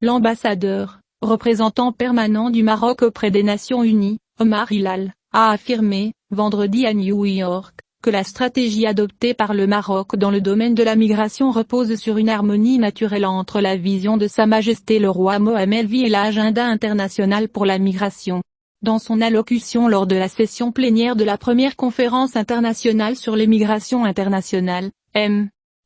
L'ambassadeur, représentant permanent du Maroc auprès des Nations Unies, Omar Hilal, a affirmé, vendredi à New York, que la stratégie adoptée par le Maroc dans le domaine de la migration repose sur une harmonie naturelle entre la vision de Sa Majesté le roi Mohammed V et l'agenda international pour la migration. Dans son allocution lors de la session plénière de la première conférence internationale sur les migrations internationales,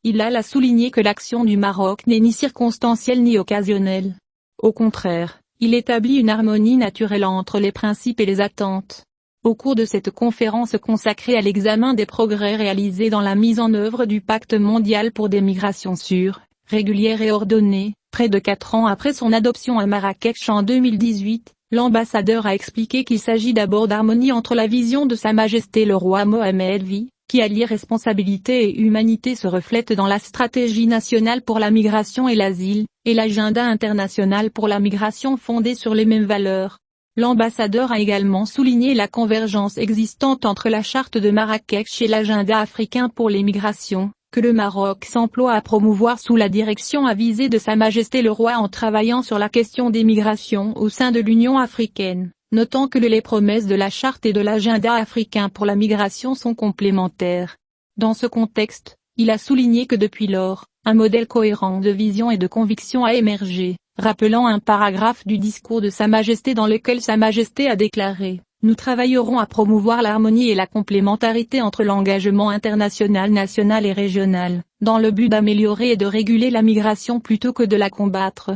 Hilal a souligné que l'action du Maroc n'est ni circonstancielle ni occasionnelle. Au contraire, il établit une harmonie naturelle entre les principes et les attentes. Au cours de cette conférence consacrée à l'examen des progrès réalisés dans la mise en œuvre du Pacte mondial pour des migrations sûres, régulières et ordonnées, près de 4 ans après son adoption à Marrakech en 2018, l'ambassadeur a expliqué qu'il s'agit d'abord d'harmonie entre la vision de Sa Majesté le roi Mohammed V, qui allie responsabilité et humanité se reflète dans la stratégie nationale pour la migration et l'asile, et l'agenda international pour la migration fondé sur les mêmes valeurs. L'ambassadeur a également souligné la convergence existante entre la charte de Marrakech et l'agenda africain pour les migrations, que le Maroc s'emploie à promouvoir sous la direction avisée de Sa Majesté le roi en travaillant sur la question des migrations au sein de l'Union africaine, notant que les promesses de la charte et de l'agenda africain pour la migration sont complémentaires. Dans ce contexte, il a souligné que depuis lors, un modèle cohérent de vision et de conviction a émergé, rappelant un paragraphe du discours de Sa Majesté dans lequel Sa Majesté a déclaré « Nous travaillerons à promouvoir l'harmonie et la complémentarité entre l'engagement international, national et régional, dans le but d'améliorer et de réguler la migration plutôt que de la combattre. »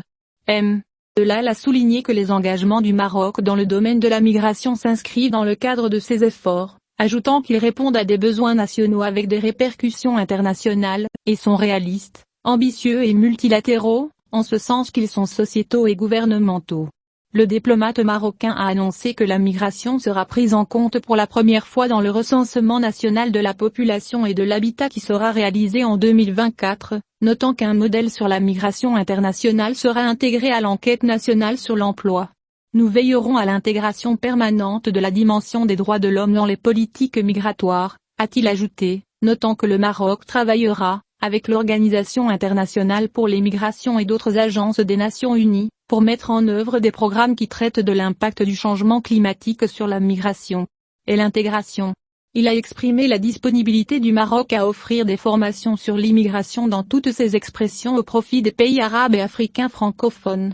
Hilal a souligné que les engagements du Maroc dans le domaine de la migration s'inscrivent dans le cadre de ces efforts, ajoutant qu'ils répondent à des besoins nationaux avec des répercussions internationales, et sont réalistes, ambitieux et multilatéraux, en ce sens qu'ils sont sociétaux et gouvernementaux. Le diplomate marocain a annoncé que la migration sera prise en compte pour la première fois dans le recensement national de la population et de l'habitat qui sera réalisé en 2024, notant qu'un modèle sur la migration internationale sera intégré à l'enquête nationale sur l'emploi. Nous veillerons à l'intégration permanente de la dimension des droits de l'homme dans les politiques migratoires, a-t-il ajouté, notant que le Maroc travaillera, avec l'Organisation internationale pour les migrations et d'autres agences des Nations Unies, pour mettre en œuvre des programmes qui traitent de l'impact du changement climatique sur la migration et l'intégration. Il a exprimé la disponibilité du Maroc à offrir des formations sur l'immigration dans toutes ses expressions au profit des pays arabes et africains francophones.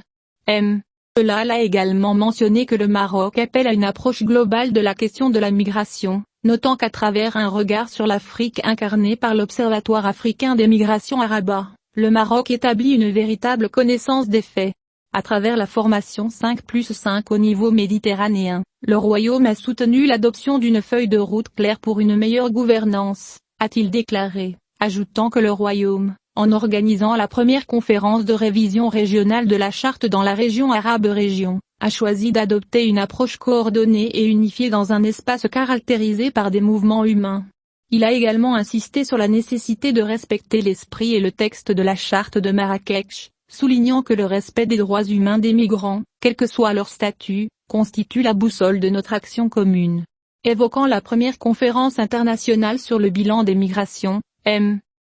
Hilal a également mentionné que le Maroc appelle à une approche globale de la question de la migration, notant qu'à travers un regard sur l'Afrique incarné par l'Observatoire africain des migrations arabes, le Maroc établit une véritable connaissance des faits. À travers la formation 5+5 au niveau méditerranéen, le Royaume a soutenu l'adoption d'une feuille de route claire pour une meilleure gouvernance, a-t-il déclaré, ajoutant que le Royaume, en organisant la première conférence de révision régionale de la charte dans la région arabe région, a choisi d'adopter une approche coordonnée et unifiée dans un espace caractérisé par des mouvements humains. Il a également insisté sur la nécessité de respecter l'esprit et le texte de la charte de Marrakech, soulignant que le respect des droits humains des migrants, quel que soit leur statut, constitue la boussole de notre action commune. Évoquant la première conférence internationale sur le bilan des migrations,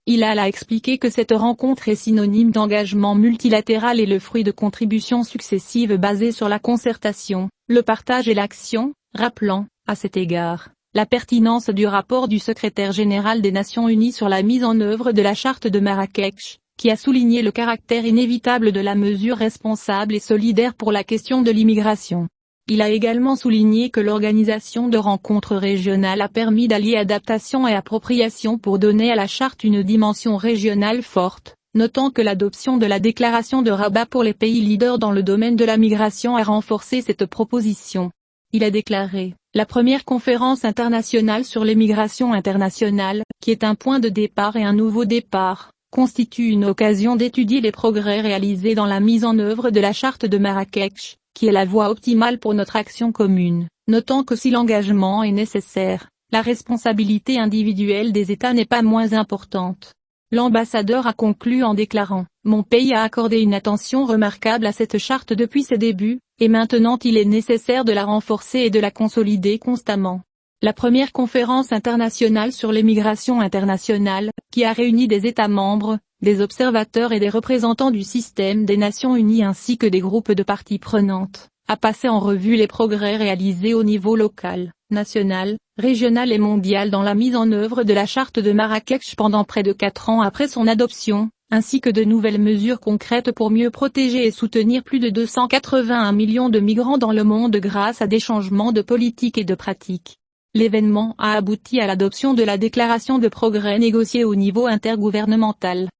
Hilal a expliqué que cette rencontre est synonyme d'engagement multilatéral et le fruit de contributions successives basées sur la concertation, le partage et l'action, rappelant, à cet égard, la pertinence du rapport du secrétaire général des Nations Unies sur la mise en œuvre de la charte de Marrakech, qui a souligné le caractère inévitable de la mesure responsable et solidaire pour la question de l'immigration. Il a également souligné que l'organisation de rencontres régionales a permis d'allier adaptation et appropriation pour donner à la charte une dimension régionale forte, notant que l'adoption de la déclaration de Rabat pour les pays leaders dans le domaine de la migration a renforcé cette proposition. Il a déclaré, la première conférence internationale sur les migrations internationales, qui est un point de départ et un nouveau départ, constitue une occasion d'étudier les progrès réalisés dans la mise en œuvre de la charte de Marrakech, qui est la voie optimale pour notre action commune, notant que si l'engagement est nécessaire, la responsabilité individuelle des États n'est pas moins importante. L'ambassadeur a conclu en déclarant « Mon pays a accordé une attention remarquable à cette charte depuis ses débuts, et maintenant il est nécessaire de la renforcer et de la consolider constamment. » La première conférence internationale sur les migrations internationales, qui a réuni des États membres, des observateurs et des représentants du système des Nations Unies ainsi que des groupes de parties prenantes, a passé en revue les progrès réalisés au niveau local, national, régional et mondial dans la mise en œuvre de la Charte de Marrakech pendant près de 4 ans après son adoption, ainsi que de nouvelles mesures concrètes pour mieux protéger et soutenir plus de 281 millions de migrants dans le monde grâce à des changements de politique et de pratique. L'événement a abouti à l'adoption de la déclaration de progrès négociée au niveau intergouvernemental.